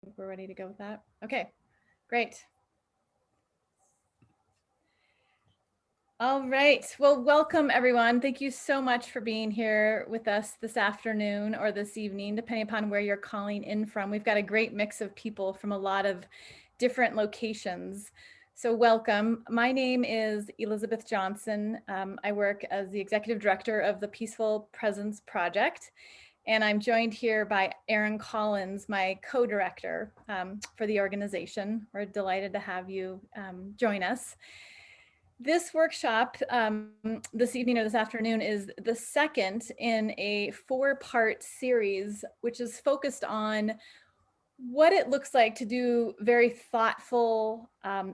think we're ready to go with that. Okay, great. All right. Well, welcome everyone. Thank you so much for being here with us this afternoon or this evening, depending upon where you're calling in from. We've got a great mix of people from a lot of different locations. So welcome. My name is Elizabeth Johnson. I work as the executive director of the Peaceful Presence Project. And I'm joined here by Erin Collins, my co-director for the organization. We're delighted to have you join us. This workshop this evening or this afternoon is the second in a 4-part series, which is focused on what it looks like to do very thoughtful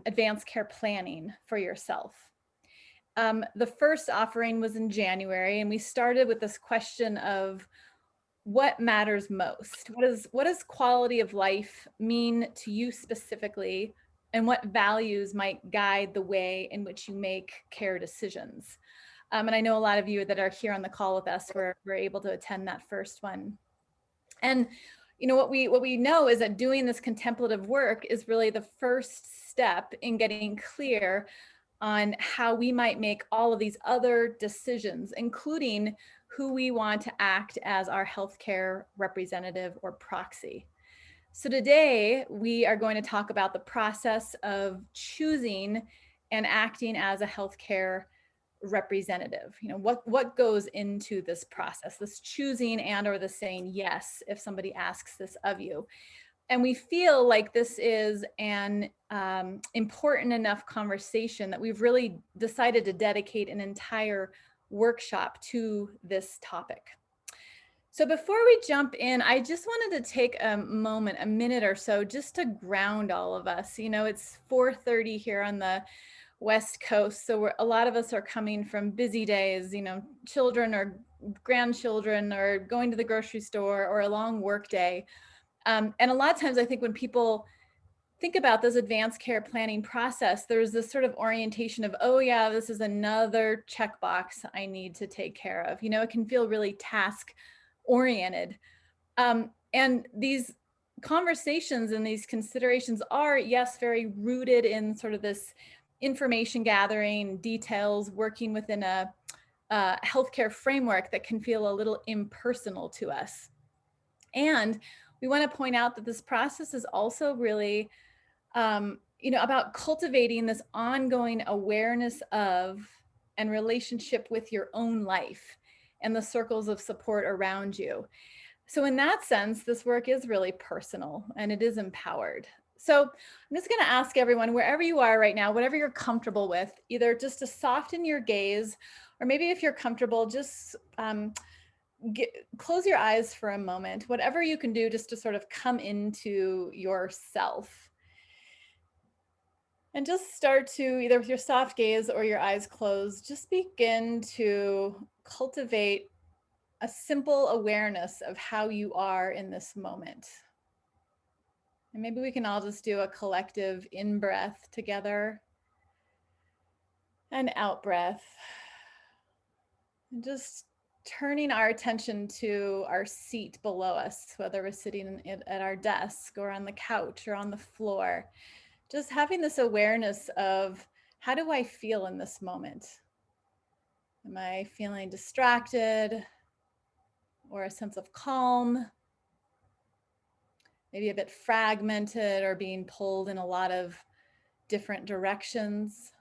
advanced care planning for yourself. The first offering was in January, and we started with this question of what matters most? What does quality of life mean to you specifically? And what values might guide the way in which you make care decisions? And I know a lot of you that are here on the call with us were able to attend that first one. And you know what we know is that doing this contemplative work is really the first step in getting clear on how we might make all of these other decisions, including who we want to act as our healthcare representative or proxy. So today we are going to talk about the process of choosing and acting as a healthcare representative. You know, what goes into this process, this choosing and or the saying yes if somebody asks this of you. And we feel like this is an important enough conversation that we've really decided to dedicate an entire workshop to this topic. So before we jump in, I just wanted to take a moment, a minute or so, just to ground all of us. You know, it's 4:30 here on the West Coast, so a lot of us are coming from busy days, you know, children or grandchildren or going to the grocery store or a long work day. And a lot of times I think when people think about this advanced care planning process, there's this sort of orientation of, oh yeah, this is another checkbox I need to take care of. You know, it can feel really task oriented. And these conversations and these considerations are, yes, very rooted in sort of this information gathering, details, working within a healthcare framework that can feel a little impersonal to us. And we want to point out that this process is also really, you know, about cultivating this ongoing awareness of and relationship with your own life and the circles of support around you. So in that sense, this work is really personal and it is empowered. So I'm just going to ask everyone, wherever you are right now, whatever you're comfortable with, either just to soften your gaze, or maybe if you're comfortable, just close your eyes for a moment, whatever you can do just to sort of come into yourself. And just start to, either with your soft gaze or your eyes closed, just begin to cultivate a simple awareness of how you are in this moment. And maybe we can all just do a collective in-breath together and out-breath. And just turning our attention to our seat below us, whether we're sitting at our desk or on the couch or on the floor. Just having this awareness of, how do I feel in this moment? Am I feeling distracted or a sense of calm? Maybe a bit fragmented or being pulled in a lot of different directions.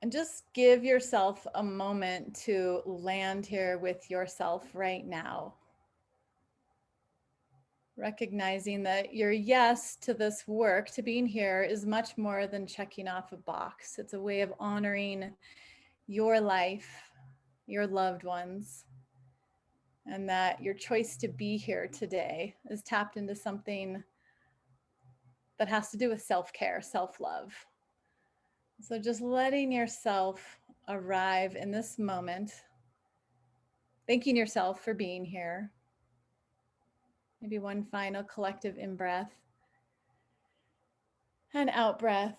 And just give yourself a moment to land here with yourself right now. Recognizing that your yes to this work, to being here, is much more than checking off a box. It's a way of honoring your life, your loved ones, and that your choice to be here today is tapped into something that has to do with self-care, self-love. So just letting yourself arrive in this moment, thanking yourself for being here. Maybe one final collective in-breath and out-breath.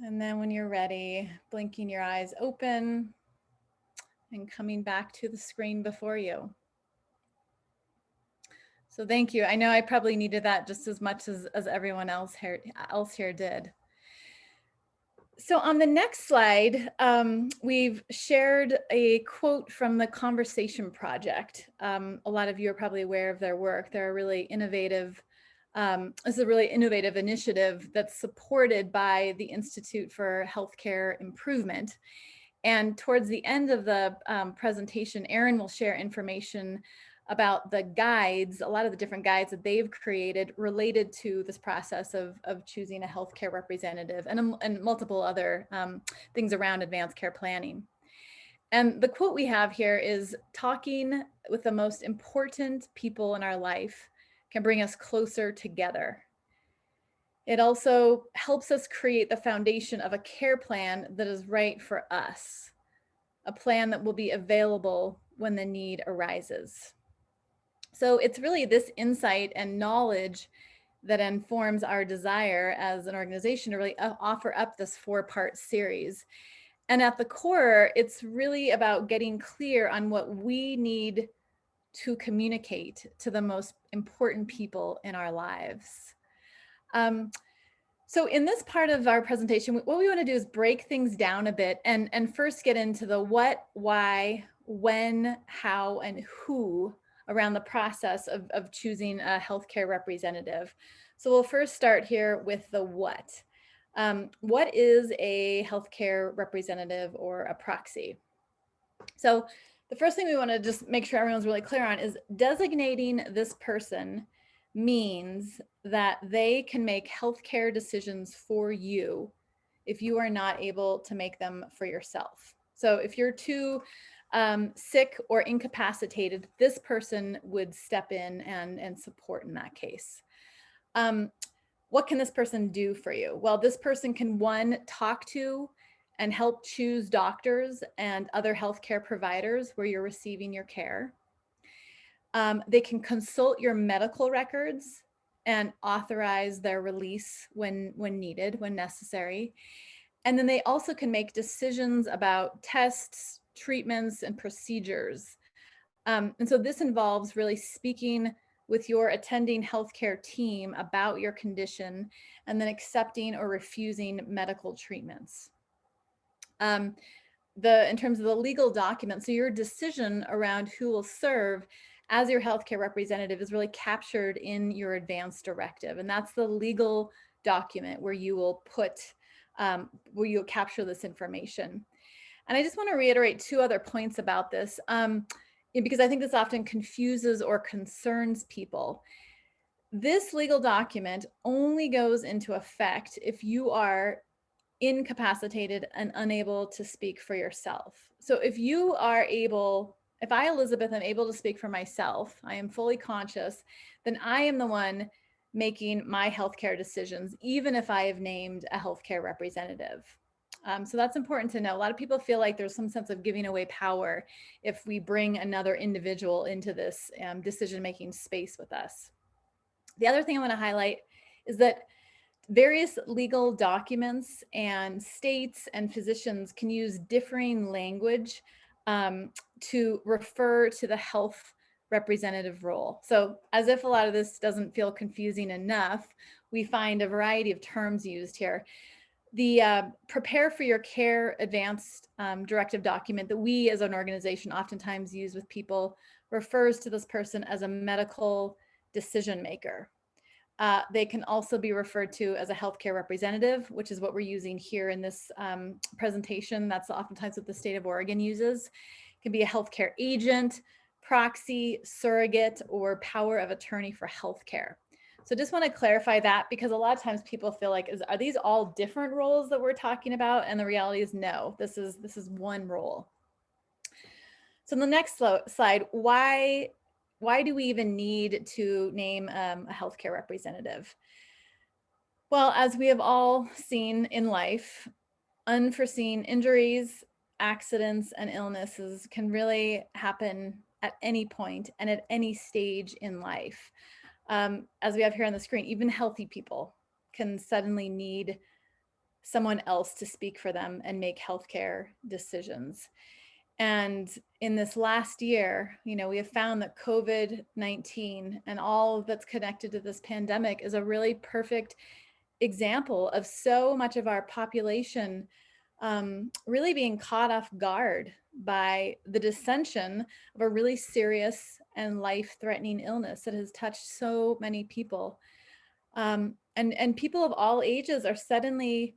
And then when you're ready, blinking your eyes open and coming back to the screen before you. So thank you. I know I probably needed that just as much as everyone else here did. So on the next slide, we've shared a quote from the Conversation Project. A lot of you are probably aware of their work. They're a really innovative, this is a really innovative initiative that's supported by the Institute for Healthcare Improvement. And towards the end of the presentation, Erin will share information about the guides, a lot of the different guides that they've created related to this process of choosing a healthcare representative and multiple other things around advanced care planning. And the quote we have here is, "Talking with the most important people in our life can bring us closer together. It also helps us create the foundation of a care plan that is right for us, a plan that will be available when the need arises." So it's really this insight and knowledge that informs our desire as an organization to really offer up this 4-part series. And at the core, it's really about getting clear on what we need to communicate to the most important people in our lives. So in this part of our presentation, what we want to do is break things down a bit and first get into the what, why, when, how, and who around the process of choosing a healthcare representative. So we'll first start here with the what. What is a healthcare representative or a proxy? So the first thing we want to just make sure everyone's really clear on is designating this person means that they can make healthcare decisions for you if you are not able to make them for yourself. So if you're too sick or incapacitated, this person would step in and support in that case. What can this person do for you? Well, this person can, one, talk to and help choose doctors and other healthcare providers where you're receiving your care. They can consult your medical records and authorize their release when needed, when necessary. And then they also can make decisions about tests, treatments, and procedures. And so this involves really speaking with your attending healthcare team about your condition and then accepting or refusing medical treatments. In terms of the legal document, so your decision around who will serve as your healthcare representative is really captured in your advance directive. And that's the legal document where you will where you'll capture this information. And I just want to reiterate 2 other points about this, because I think this often confuses or concerns people. This legal document only goes into effect if you are incapacitated and unable to speak for yourself. So if I, Elizabeth, am able to speak for myself, I am fully conscious, then I am the one making my healthcare decisions, even if I have named a healthcare representative. So that's important to know. A lot of people feel like there's some sense of giving away power if we bring another individual into this decision-making space with us. The other thing I want to highlight is that various legal documents and states and physicians can use differing language to refer to the health representative role. So as if a lot of this doesn't feel confusing enough, we find a variety of terms used here. The Prepare for Your Care advanced directive document that we as an organization oftentimes use with people refers to this person as a medical decision maker. They can also be referred to as a healthcare representative, which is what we're using here in this presentation. That's oftentimes what the state of Oregon uses. It can be a healthcare agent, proxy, surrogate, or power of attorney for healthcare. So just want to clarify that, because a lot of times people feel like, are these all different roles that we're talking about? And the reality is no, this is one role. So in the next slide, why do we even need to name a healthcare representative? Well, as we have all seen in life, unforeseen injuries, accidents, and illnesses can really happen at any point and at any stage in life. As we have here on the screen, even healthy people can suddenly need someone else to speak for them and make healthcare decisions. And in this last year, we have found that COVID-19 and all that's connected to this pandemic is a really perfect example of so much of our population really being caught off guard by the dissension of a really serious and life-threatening illness that has touched so many people. And people of all ages are suddenly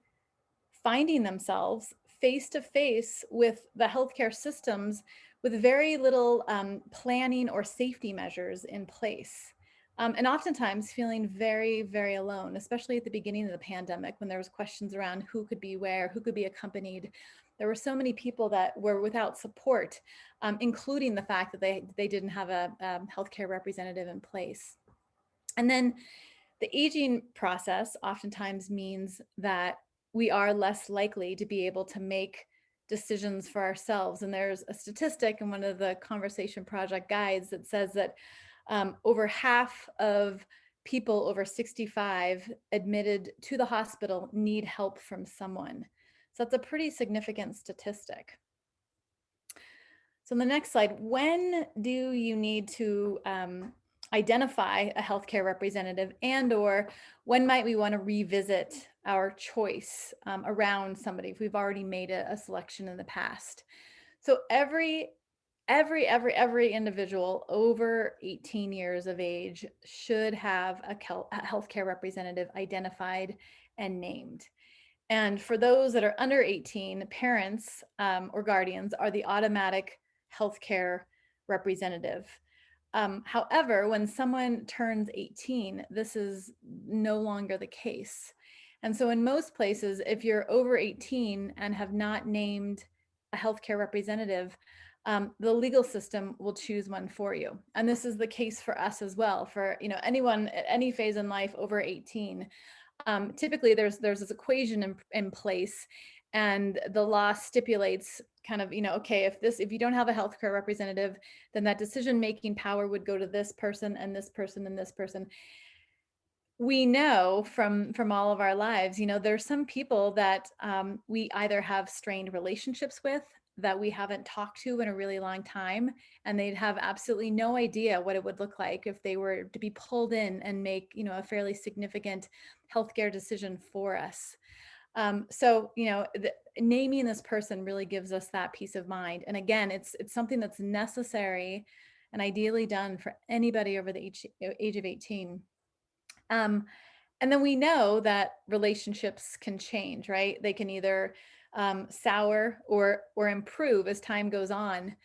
finding themselves face to face with the healthcare systems with very little planning or safety measures in place. And oftentimes feeling very, very alone, especially at the beginning of the pandemic when there was questions around who could be where, who could be accompanied. There were so many people that were without support, including the fact that they didn't have a healthcare representative in place. And then the aging process oftentimes means that we are less likely to be able to make decisions for ourselves. And there's a statistic in one of the Conversation Project guides that says that over half of people over 65 admitted to the hospital need help from someone. So that's a pretty significant statistic. So on the next slide, when do you need to identify a healthcare representative, and or when might we want to revisit our choice around somebody if we've already made a selection in the past? So every individual over 18 years of age should have a healthcare representative identified and named. And for those that are under 18, parents or guardians are the automatic healthcare representative. However, when someone turns 18, this is no longer the case. And so in most places, if you're over 18 and have not named a healthcare representative, the legal system will choose one for you. And this is the case for us as well. For anyone at any phase in life over 18, typically there's this equation in place, and the law stipulates kind of, okay, if you don't have a healthcare representative, then that decision-making power would go to this person and this person and this person. We know from all of our lives, there's some people that we either have strained relationships with, that we haven't talked to in a really long time, and they'd have absolutely no idea what it would look like if they were to be pulled in and make, a fairly significant healthcare decision for us. So, naming this person really gives us that peace of mind. And again, it's something that's necessary and ideally done for anybody over the age of 18. And then we know that relationships can change, right? They can either sour or improve as time goes on.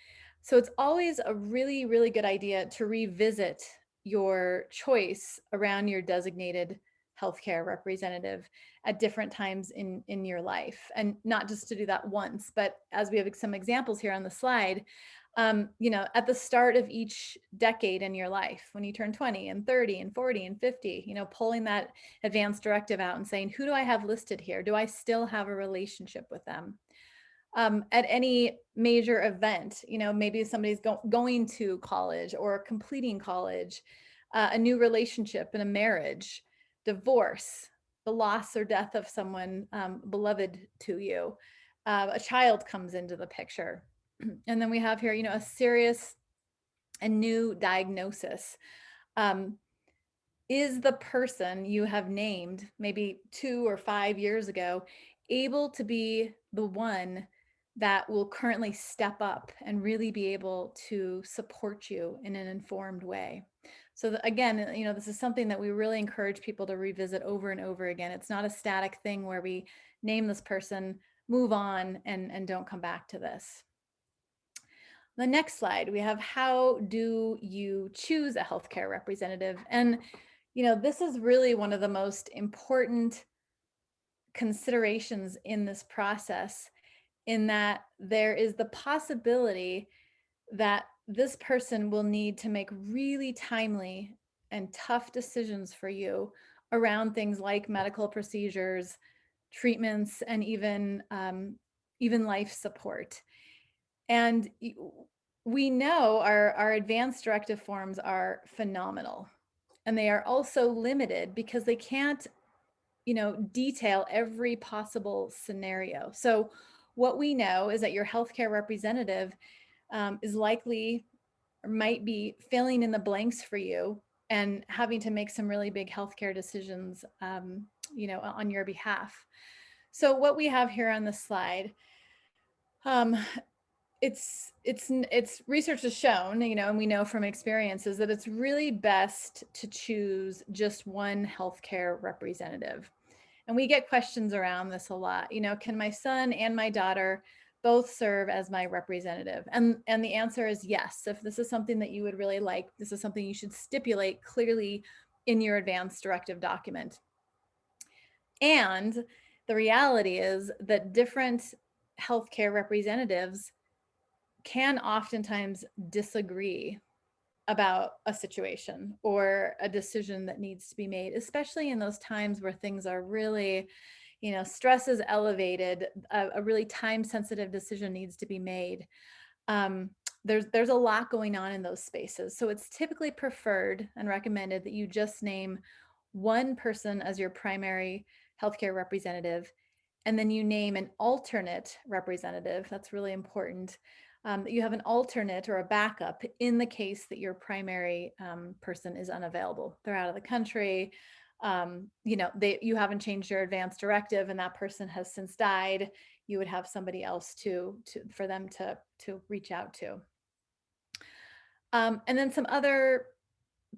So it's always a really, really good idea to revisit your choice around your designated healthcare representative at different times in your life. And not just to do that once, but as we have some examples here on the slide, at the start of each decade in your life, when you turn 20 and 30 and 40 and 50, pulling that advanced directive out and saying, who do I have listed here? Do I still have a relationship with them? At any major event, maybe somebody's going to college or completing college, a new relationship in a marriage, divorce, the loss or death of someone beloved to you, a child comes into the picture. And then we have here, a serious and new diagnosis. Is the person you have named maybe 2 or 5 years ago able to be the one that will currently step up and really be able to support you in an informed way? So again, this is something that we really encourage people to revisit over and over again. It's not a static thing where we name this person, move on, and don't come back to this. The next slide, we have, how do you choose a healthcare representative? And, this is really one of the most important considerations in this process, in that there is the possibility that this person will need to make really timely and tough decisions for you around things like medical procedures, treatments, and even life support. And we know our advanced directive forms are phenomenal, and they are also limited because they can't, detail every possible scenario. So What we know is that your healthcare representative is likely or might be filling in the blanks for you and having to make some really big healthcare decisions, on your behalf. So what we have here on the slide, um, it's research has shown, and we know from experiences that it's really best to choose just one healthcare representative. And we get questions around this a lot. Can my son and my daughter both serve as my representative? And the answer is yes. If this is something that you would really like, this is something you should stipulate clearly in your advance directive document. And the reality is that different healthcare representatives can oftentimes disagree about a situation or a decision that needs to be made, especially in those times where things are really, stress is elevated, a really time sensitive decision needs to be made. um, there's a lot going on in those spaces. So it's typically preferred and recommended that you just name one person as your primary healthcare representative, and then you name an alternate representative. That's really important. That you have an alternate or a backup in the case that your primary person is unavailable. They're out of the country. You haven't changed your advance directive, and that person has since died. You would have somebody else for them to reach out to. And then some other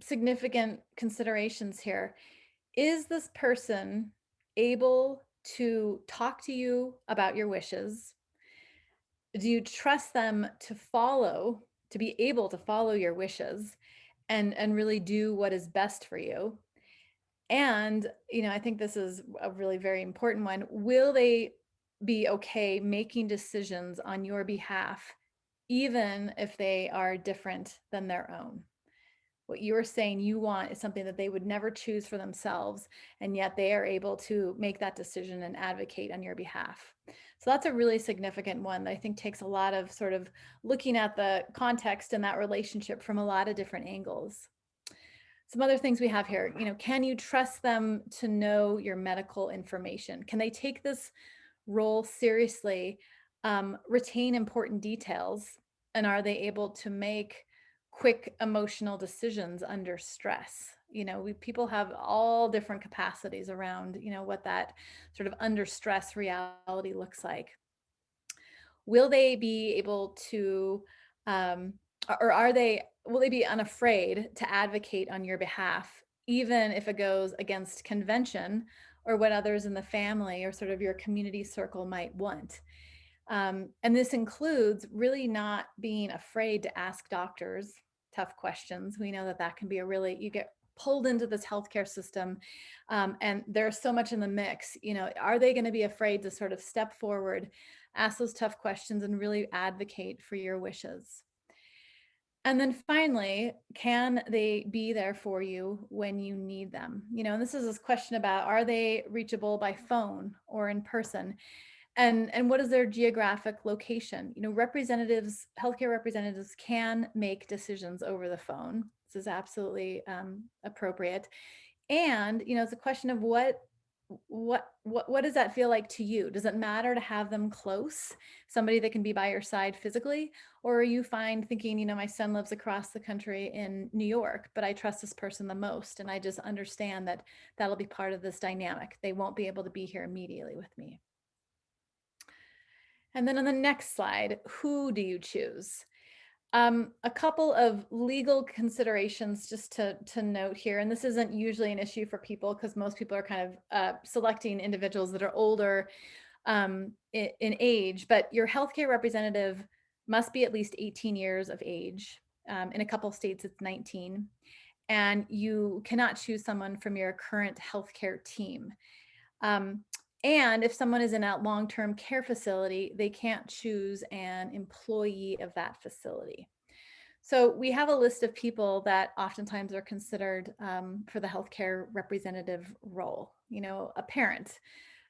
significant considerations here. Is this person able to talk to you about your wishes? Do you trust them to be able to follow your wishes and really do what is best for you? And, I think this is a really very important one. Will they be okay making decisions on your behalf, even if they are different than their own? What you're saying you want is something that they would never choose for themselves, and yet they are able to make that decision and advocate on your behalf. So that's a really significant one that I think takes a lot of sort of looking at the context and that relationship from a lot of different angles. Some other things we have here, can you trust them to know your medical information? Can they take this role seriously, retain important details, and are they able to make quick emotional decisions under stress? People have all different capacities around, what that sort of under stress reality looks like. Will they be able to, um, or will they be unafraid to advocate on your behalf, even if it goes against convention or what others in the family or sort of your community circle might want? And this includes really not being afraid to ask doctors tough questions. We know that can be you get pulled into this healthcare system, and there's so much in the mix. Are they going to be afraid to sort of step forward, ask those tough questions, and really advocate for your wishes? And then finally, can they be there for you when you need them? And this is this question about, are they reachable by phone or in person? And what is their geographic location? Healthcare representatives can make decisions over the phone. This is absolutely appropriate. And it's a question of what does that feel like to you? Does it matter to have them close, somebody that can be by your side physically? Or are you fine thinking, my son lives across the country in New York, but I trust this person the most, and I just understand that that'll be part of this dynamic. They won't be able to be here immediately with me. And then on the next slide, who do you choose? A couple of legal considerations just to note here, and this isn't usually an issue for people because most people are kind of selecting individuals that are older in age, but your healthcare representative must be at least 18 years of age. In a couple states, it's 19. And you cannot choose someone from your current healthcare team. And if someone is in a long-term care facility, they can't choose an employee of that facility. So we have a list of people that oftentimes are considered for the healthcare representative role. A parent,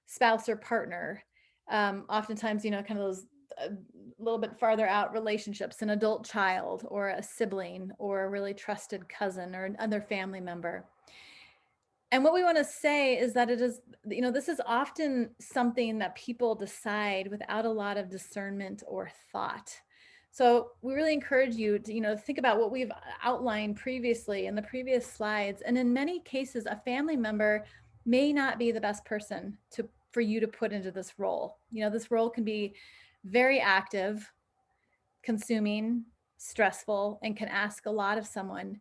spouse or partner, oftentimes, kind of those a little bit farther out relationships, an adult child or a sibling or a really trusted cousin or another family member. And what we want to say is that it is, this is often something that people decide without a lot of discernment or thought. So we really encourage you to, think about what we've outlined previously in the previous slides. And in many cases, a family member may not be the best person for you to put into this role. This role can be very active, consuming, stressful, and can ask a lot of someone.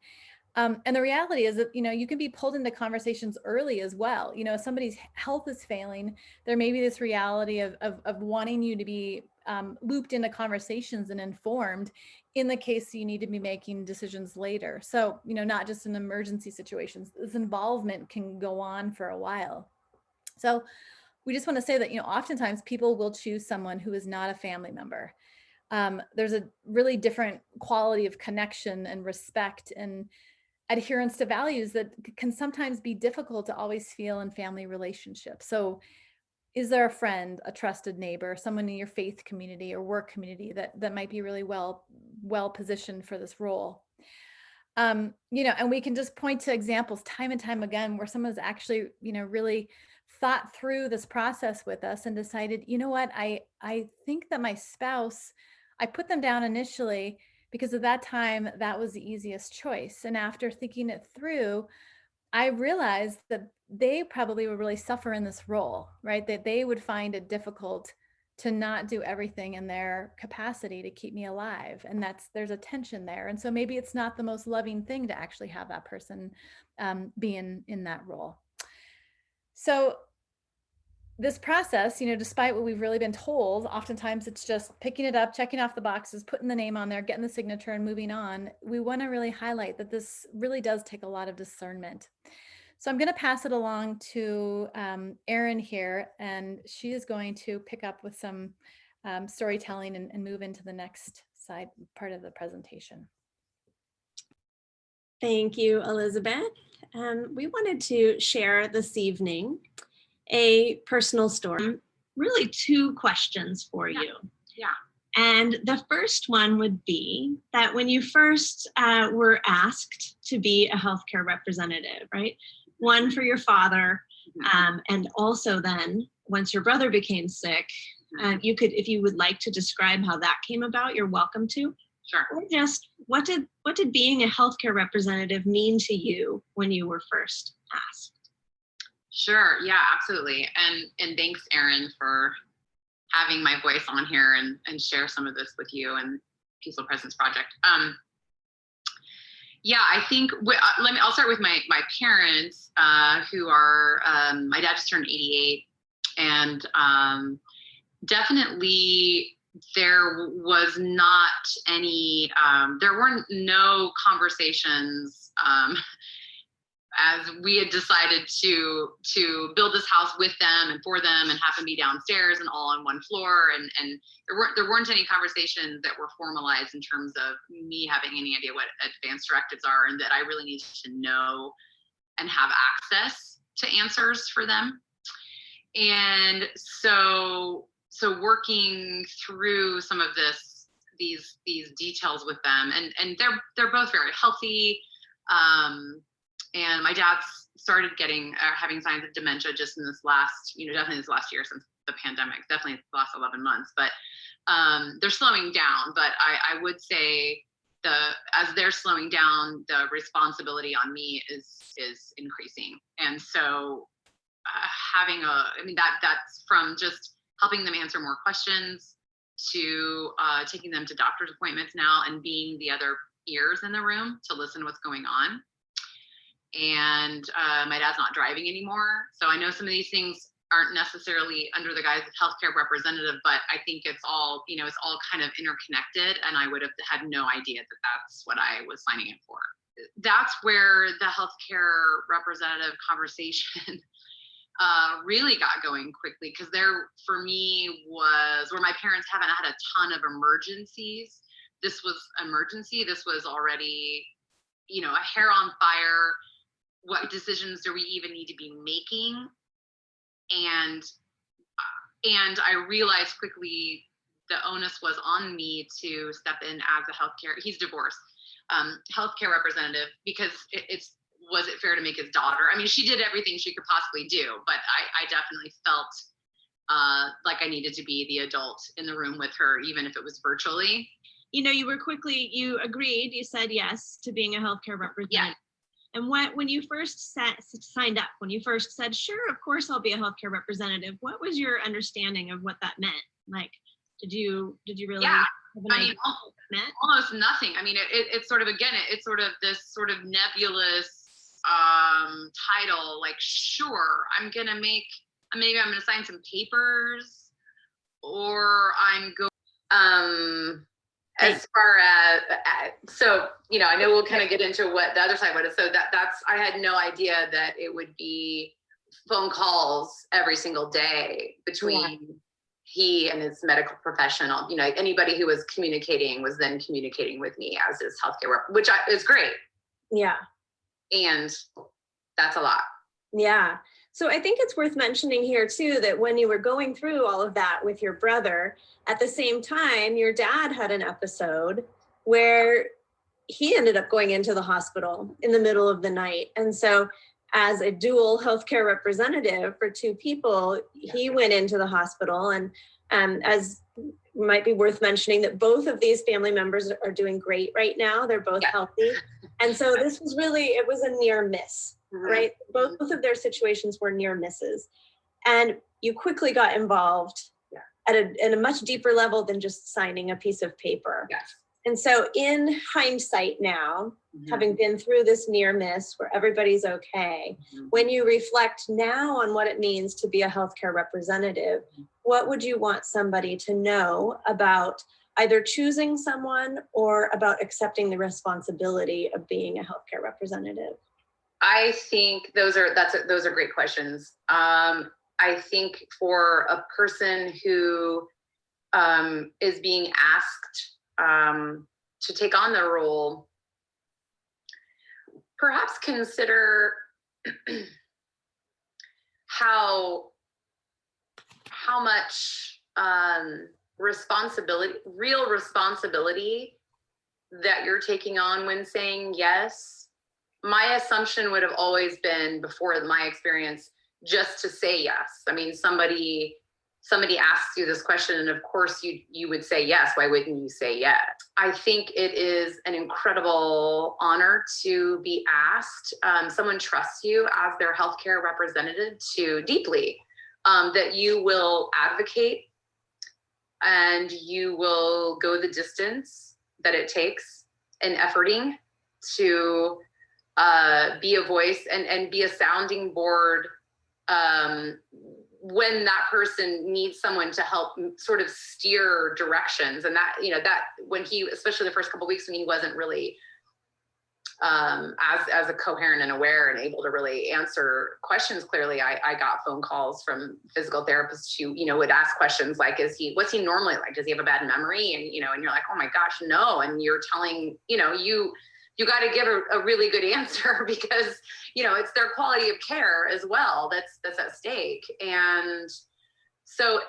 And the reality is that, you can be pulled into conversations early as well. If somebody's health is failing, there may be this reality of wanting you to be looped into conversations and informed in the case you need to be making decisions later. So, not just in emergency situations, this involvement can go on for a while. So we just want to say that, oftentimes people will choose someone who is not a family member. There's a really different quality of connection and respect and adherence to values that can sometimes be difficult to always feel in family relationships. So is there a friend, a trusted neighbor, someone in your faith community or work community that might be really well positioned for this role? And we can just point to examples time and time again where someone's actually, really thought through this process with us and decided, what, I think that my spouse, I put them down initially because at that time that was the easiest choice. And after thinking it through, I realized that they probably would really suffer in this role, right? That they would find it difficult to not do everything in their capacity to keep me alive. And there's a tension there. And so maybe it's not the most loving thing to actually have that person be in that role. So this process, despite what we've really been told, oftentimes it's just picking it up, checking off the boxes, putting the name on there, getting the signature and moving on. We want to really highlight that this really does take a lot of discernment. So I'm going to pass it along to Erin here, and she is going to pick up with some storytelling and move into the next side part of the presentation. Thank you, Elizabeth. We wanted to share this evening a personal story. Really two questions for you. Yeah. And the first one would be that when you first were asked to be a healthcare representative, right? One for your father, and also then once your brother became sick, you could, if you would like to describe how that came about, you're welcome to. Sure. Or just what did being a healthcare representative mean to you when you were first asked? Sure. Yeah, absolutely. And thanks, Erin, for having my voice on here and share some of this with you and Peaceful Presence Project. Yeah, I think I'll start with my parents, who are my dad just turned 88, and definitely there was not any there weren't no conversations as we had decided to build this house with them and for them and have them be downstairs and all on one floor, and there weren't any conversations that were formalized in terms of me having any idea what advanced directives are and that I really needed to know and have access to answers for them. And so working through some of these details with them, and they're both very healthy. And my dad's started having signs of dementia just in this last, definitely this last year since the pandemic, definitely the last 11 months, but they're slowing down. But I would say as they're slowing down, the responsibility on me is increasing. And so that's from just helping them answer more questions to taking them to doctor's appointments now and being the other ears in the room to listen to what's going on. And my dad's not driving anymore. So I know some of these things aren't necessarily under the guise of healthcare representative, but I think it's all kind of interconnected. And I would have had no idea that that's what I was signing up for. That's where the healthcare representative conversation really got going quickly, because there for me was where my parents haven't had a ton of emergencies. This was emergency. This was already, a hair on fire. What decisions do we even need to be making? And I realized quickly the onus was on me to step in as a he's divorced, healthcare representative, because was it fair to make his daughter. I mean, she did everything she could possibly do, but I definitely felt like I needed to be the adult in the room with her, even if it was virtually. You know, you agreed, you said yes to being a healthcare representative. Yeah. And when you first signed up, when you first said, sure, of course I'll be a healthcare representative, what was your understanding of what that meant? Like, did you really Yeah. have an idea what that meant? Almost nothing. I mean, it's sort of, again, it's sort of this sort of nebulous title, like, sure, maybe I'm gonna sign some papers, or I'm going as far as so, you know, I know we'll kind of get into what the other side was. So that's I had no idea that it would be phone calls every single day between he and his medical professional. You know, anybody who was communicating was then communicating with me as his healthcare rep, which is great. Yeah. And that's a lot. Yeah. So I think it's worth mentioning here too, that when you were going through all of that with your brother, at the same time, your dad had an episode where he ended up going into the hospital in the middle of the night. And so as a dual healthcare representative for two people, he went into the hospital. And as might be worth mentioning, that both of these family members are doing great right now. They're both healthy. And so this was it was a near miss. Right? Both of their situations were near misses. And you quickly got involved at a much deeper level than just signing a piece of paper. Yes. And so in hindsight now, having been through this near miss where everybody's okay, when you reflect now on what it means to be a healthcare representative, what would you want somebody to know about either choosing someone or about accepting the responsibility of being a healthcare representative? I think those are great questions. I think for a person who is being asked to take on the role, perhaps consider how much real responsibility that you're taking on when saying yes. My assumption would have always been, before my experience, just to say yes. I mean, somebody asks you this question, and of course you would say yes. Why wouldn't you say yes? I think it is an incredible honor to be asked. Someone trusts you as their healthcare representative deeply, that you will advocate and you will go the distance that it takes in efforting to be a voice and be a sounding board when that person needs someone to help sort of steer directions. And that, you know, that when especially the first couple of weeks when he wasn't really as a coherent and aware and able to really answer questions clearly, I got phone calls from physical therapists who, you know, would ask questions like, what's he normally like? Does he have a bad memory? And, you know, and you're like, oh my gosh, no. And you're telling, you know, you got to give a really good answer because, you know, it's their quality of care as well that's at stake. And so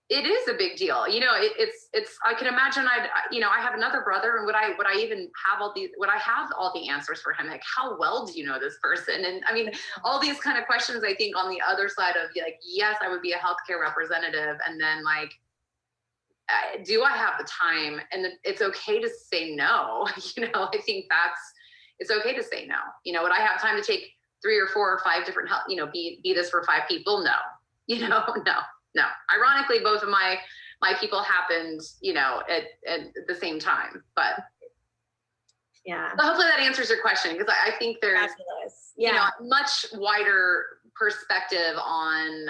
it is a big deal. You know, it's I can imagine I have another brother, and would I even have all the answers for him? Like, how well do you know this person? And I mean, all these kind of questions, I think on the other side of like, yes, I would be a healthcare representative. And then like, do I have the time? And it's okay to say no. You know, I think it's okay to say no. You know, would I have time to take 3 or 4 or 5 different help, you know, be this for 5 people? No, you know, no. Ironically, both of my people happened, you know, at the same time, but yeah. So hopefully that answers your question, because I think there's, Fabulous. you know, a much wider perspective on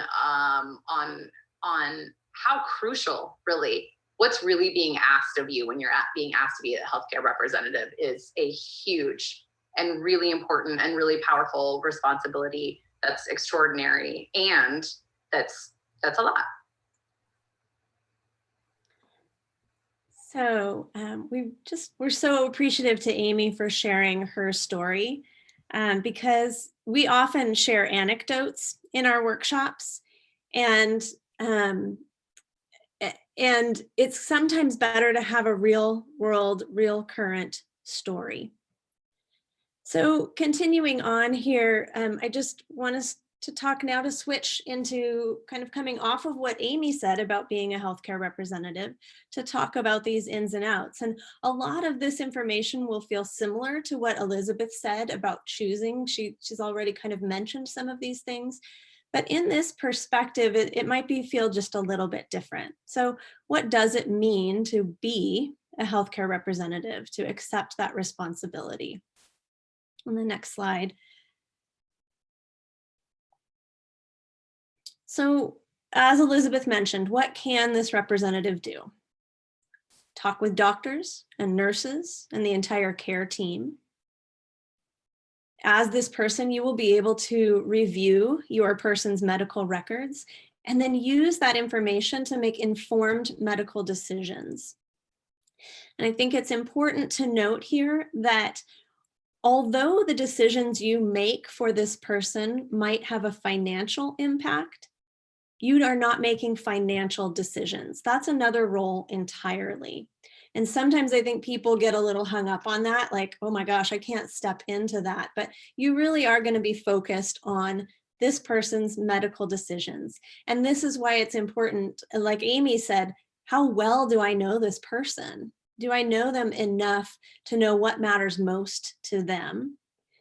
how crucial, really, what's really being asked of you when you're being asked to be a healthcare representative is a huge and really important and really powerful responsibility that's extraordinary, and that's a lot. So we're so appreciative to Amy for sharing her story, because we often share anecdotes in our workshops, and it's sometimes better to have a real world, real current story. So continuing on here, I just want us to talk now to switch into kind of coming off of what Amy said about being a healthcare representative to talk about these ins and outs. And a lot of this information will feel similar to what Elizabeth said about choosing. She's already kind of mentioned some of these things. But in this perspective, it might feel just a little bit different. So what does it mean to be a healthcare representative, to accept that responsibility? On the next slide. So as Elizabeth mentioned, what can this representative do? Talk with doctors and nurses and the entire care team. As this person, you will be able to review your person's medical records and then use that information to make informed medical decisions. And I think it's important to note here that although the decisions you make for this person might have a financial impact, you are not making financial decisions. That's another role entirely. And sometimes I think people get a little hung up on that, like, oh my gosh, I can't step into that. But you really are going to be focused on this person's medical decisions. And this is why it's important, like Amy said, how well do I know this person? Do I know them enough to know what matters most to them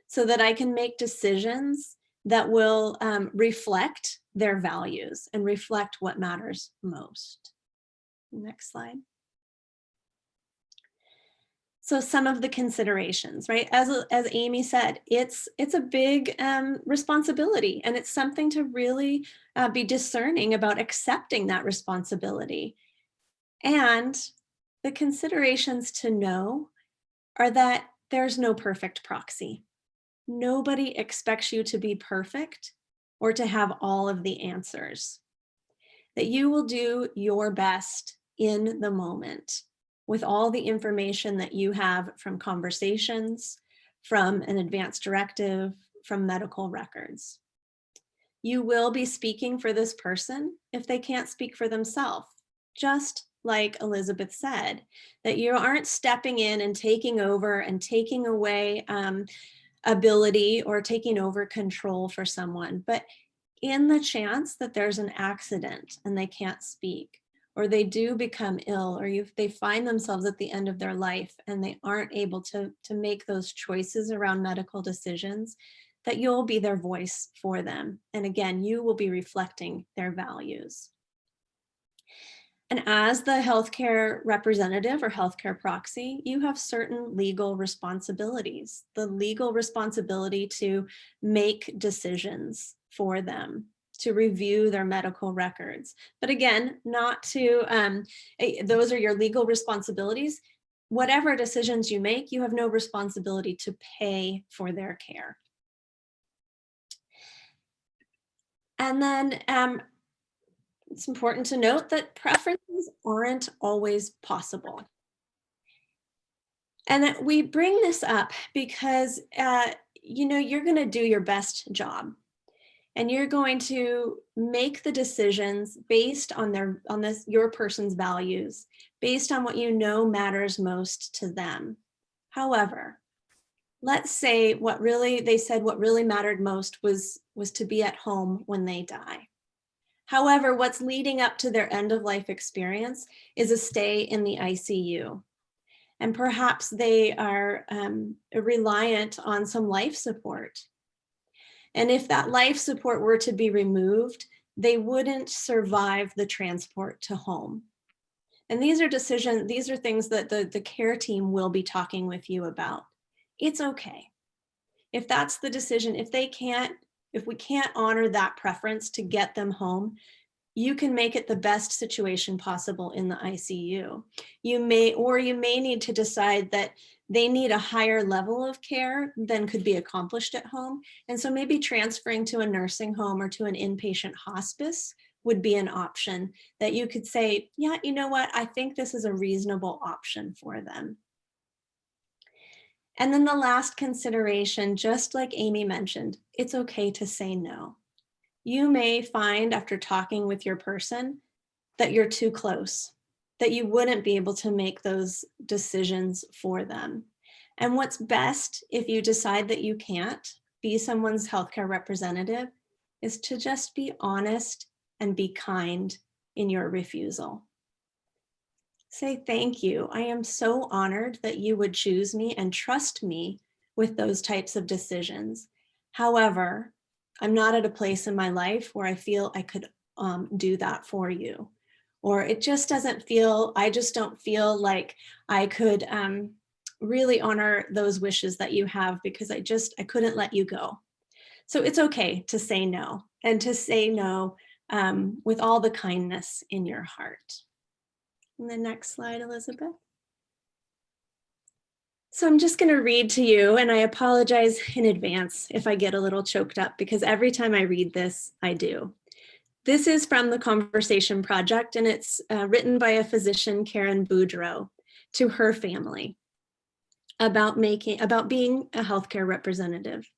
so that I can make decisions that will reflect their values and reflect what matters most? Next slide. So some of the considerations, right? As Amy said, it's a big responsibility, and it's something to really be discerning about accepting that responsibility. And the considerations to know are that there's no perfect proxy. Nobody expects you to be perfect or to have all of the answers. That you will do your best in the moment with all the information that you have from conversations, from an advance directive, from medical records. You will be speaking for this person if they can't speak for themselves, just like Elizabeth said, that you aren't stepping in and taking over and taking away ability or taking over control for someone. But in the chance that there's an accident and they can't speak, or they do become ill, or they find themselves at the end of their life and they aren't able to make those choices around medical decisions, that you'll be their voice for them. And again, you will be reflecting their values. And as the healthcare representative or healthcare proxy, you have certain legal responsibilities. The legal responsibility to make decisions for them, to review their medical records. But again, not to, those are your legal responsibilities. Whatever decisions you make, you have no responsibility to pay for their care. And then it's important to note that preferences aren't always possible. And we bring this up because, you're going to do your best job. And you're going to make the decisions based on your person's values, based on what you know matters most to them. However, let's say what really mattered most was to be at home when they die. However, what's leading up to their end of life experience is a stay in the ICU. And perhaps they are reliant on some life support. And if that life support were to be removed, they wouldn't survive the transport to home. And these are things that the care team will be talking with you about. It's okay. If that's the decision, if we can't honor that preference to get them home, you can make it the best situation possible in the ICU. You may need to decide that they need a higher level of care than could be accomplished at home. And so maybe transferring to a nursing home or to an inpatient hospice would be an option that you could say, yeah, you know what, I think this is a reasonable option for them. And then the last consideration, just like Amy mentioned, it's okay to say no. You may find after talking with your person that you're too close, that you wouldn't be able to make those decisions for them. And what's best if you decide that you can't be someone's healthcare representative is to just be honest and be kind in your refusal. Say thank you. I am so honored that you would choose me and trust me with those types of decisions. However, I'm not at a place in my life where I feel I could do that for you. Or it just doesn't feel, I just don't feel like I could really honor those wishes that you have because I couldn't let you go. So it's okay to say no, and to say no with all the kindness in your heart. And the next slide, Elizabeth. So I'm just going to read to you, and I apologize in advance if I get a little choked up because every time I read this, I do. This is from the Conversation Project, and it's written by a physician, Karen Boudreau, to her family about being a healthcare representative.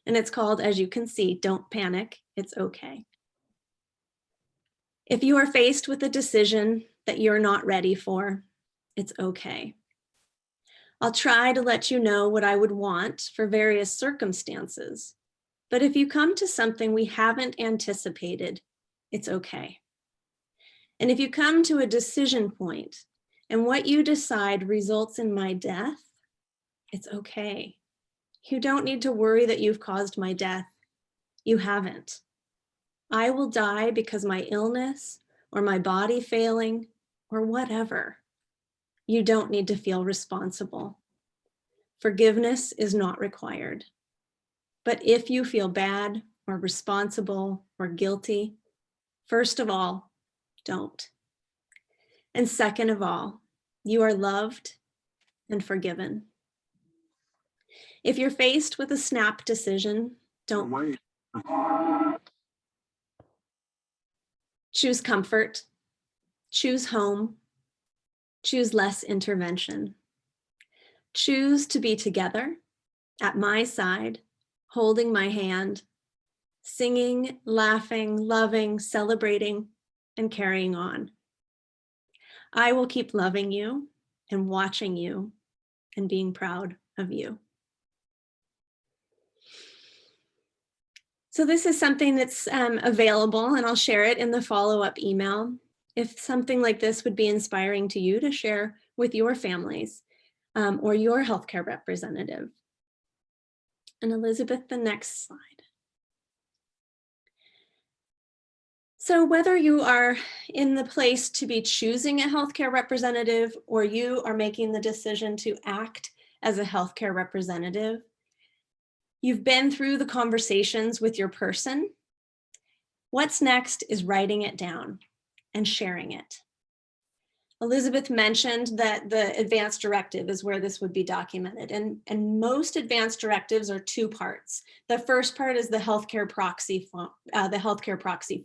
And it's called, as you can see, Don't Panic, It's Okay. If you are faced with a decision that you're not ready for, it's okay. I'll try to let you know what I would want for various circumstances, but if you come to something we haven't anticipated, it's okay. And if you come to a decision point and what you decide results in my death, it's okay. You don't need to worry that you've caused my death. You haven't. I will die because my illness or my body failing or whatever. You don't need to feel responsible. Forgiveness is not required. But if you feel bad or responsible or guilty, first of all, don't. And second of all, you are loved and forgiven. If you're faced with a snap decision, don't wait. Choose comfort, choose home, choose less intervention. Choose to be together at my side, holding my hand, singing, laughing, loving, celebrating, and carrying on. I will keep loving you and watching you and being proud of you. So this is something that's available, and I'll share it in the follow-up email. If something like this would be inspiring to you to share with your families or your healthcare representative. And Elizabeth, the next slide. So whether you are in the place to be choosing a healthcare representative or you are making the decision to act as a healthcare representative, you've been through the conversations with your person. What's next is writing it down and sharing it. Elizabeth mentioned that the advance directive is where this would be documented, and most advance directives are two parts. The first part is the healthcare proxy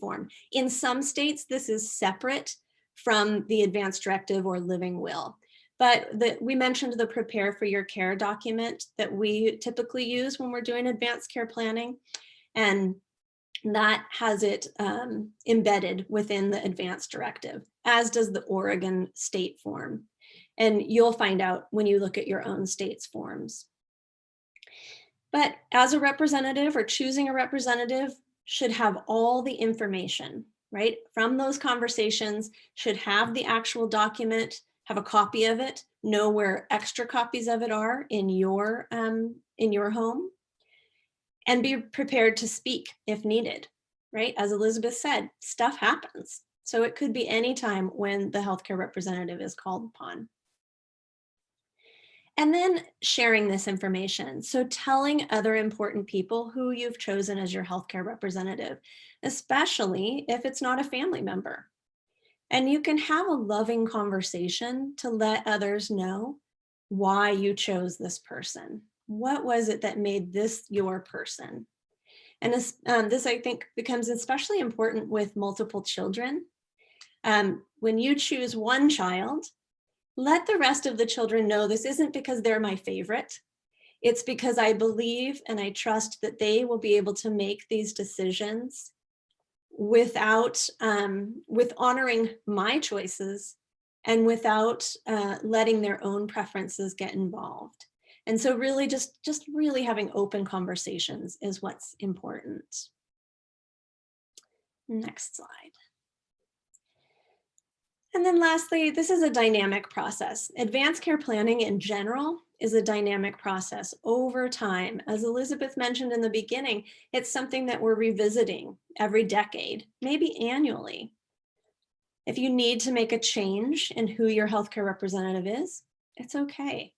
form. In some states, this is separate from the advance directive or living will. But we mentioned the prepare for your care document that we typically use when we're doing advanced care planning, and that has it embedded within the advance directive, as does the Oregon state form. And you'll find out when you look at your own state's forms. But as a representative or choosing a representative should have all the information, right? From those conversations, should have the actual document, have a copy of it, know where extra copies of it are in your home, and be prepared to speak if needed, right? As Elizabeth said, stuff happens. So it could be any time when the healthcare representative is called upon. And then sharing this information. So telling other important people who you've chosen as your healthcare representative, especially if it's not a family member. And you can have a loving conversation to let others know why you chose this person. What was it that made this your person? And this, I think, becomes especially important with multiple children. When you choose one child, let the rest of the children know this isn't because they're my favorite. It's because I believe and I trust that they will be able to make these decisions with honoring my choices and without letting their own preferences get involved. And so really just really having open conversations is what's important. Next slide. And then lastly, this is a dynamic process. Advanced care planning in general is a dynamic process over time. As Elizabeth mentioned in the beginning, it's something that we're revisiting every decade, maybe annually. If you need to make a change in who your healthcare representative is, it's okay.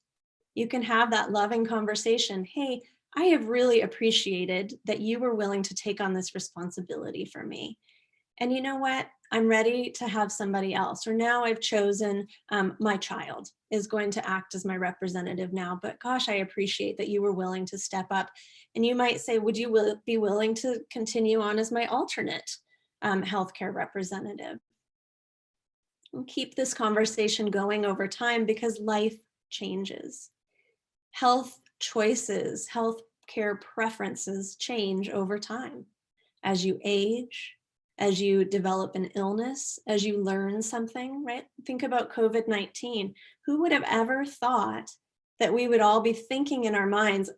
You can have that loving conversation. Hey, I have really appreciated that you were willing to take on this responsibility for me. And you know what? I'm ready to have somebody else. Or now I've chosen my child is going to act as my representative now. But gosh, I appreciate that you were willing to step up. And you might say, would you be willing to continue on as my alternate healthcare representative? We'll keep this conversation going over time because life changes. Health choices, healthcare preferences change over time. As you age, as you develop an illness, as you learn something, right? Think about COVID-19. Who would have ever thought that we would all be thinking in our minds,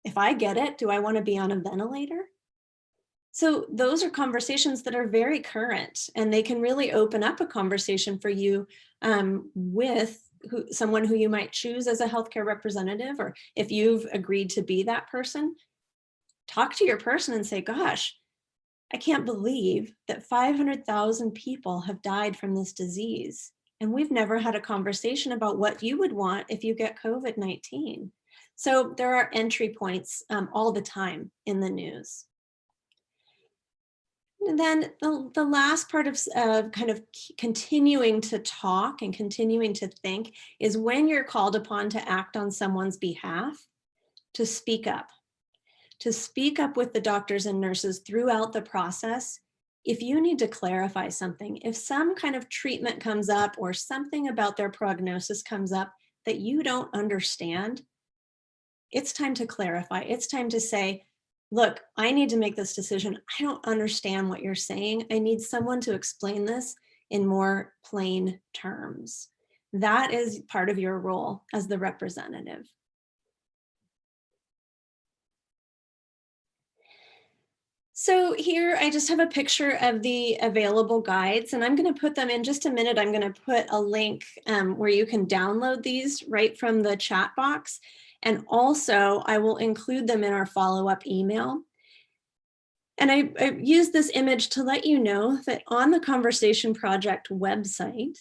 if I get it, do I want to be on a ventilator? So those are conversations that are very current, and they can really open up a conversation for you with someone who you might choose as a healthcare representative, or if you've agreed to be that person, talk to your person and say, gosh, I can't believe that 500,000 people have died from this disease. And we've never had a conversation about what you would want if you get COVID-19. So there are entry points all the time in the news. And then the last part of kind of continuing to talk and continuing to think is when you're called upon to act on someone's behalf, to speak up. To speak up with the doctors and nurses throughout the process. If you need to clarify something, if some kind of treatment comes up or something about their prognosis comes up that you don't understand, it's time to clarify. It's time to say, look, I need to make this decision. I don't understand what you're saying. I need someone to explain this in more plain terms. That is part of your role as the representative. So here I just have a picture of the available guides, and I'm going to put them in just a minute. I'm going to put a link where you can download these right from the chat box. And also I will include them in our follow-up email. And I use this image to let you know that on the Conversation Project website,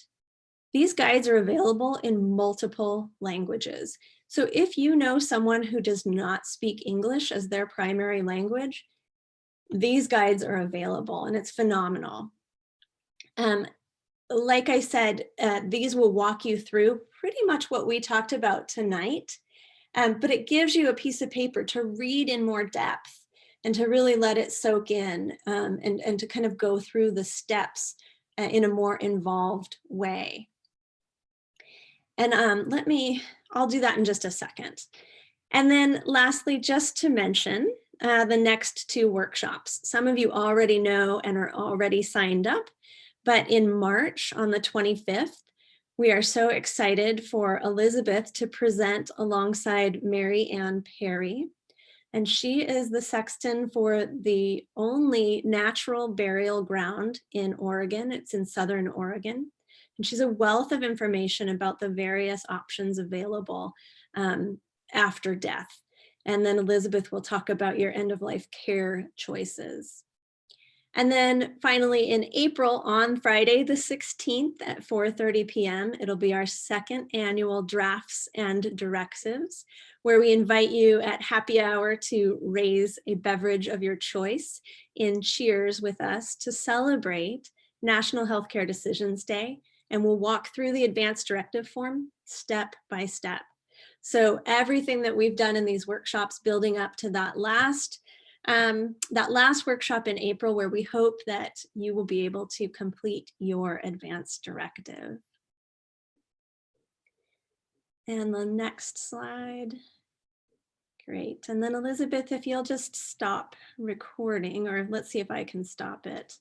these guides are available in multiple languages. So if you know someone who does not speak English as their primary language, these guides are available, and it's phenomenal. Like I said, these will walk you through pretty much what we talked about tonight, but it gives you a piece of paper to read in more depth and to really let it soak in and to kind of go through the steps in a more involved way. And I'll do that in just a second. And then lastly, just to mention, the next two workshops. Some of you already know and are already signed up, but in March on the 25th, we are so excited for Elizabeth to present alongside Mary Ann Perry. And she is the sexton for the only natural burial ground in Oregon. It's in Southern Oregon. And she's a wealth of information about the various options available after death. And then Elizabeth will talk about your end-of-life care choices. And then finally in April, on Friday the 16th at 4:30 p.m., it'll be our second annual Drafts and Directives, where we invite you at happy hour to raise a beverage of your choice in cheers with us to celebrate National Healthcare Decisions Day. And we'll walk through the advanced directive form step by step. So everything that we've done in these workshops building up to that last workshop in April, where we hope that you will be able to complete your advanced directive. And the next slide. Great. And then Elizabeth, if you'll just stop recording, or let's see if I can stop it.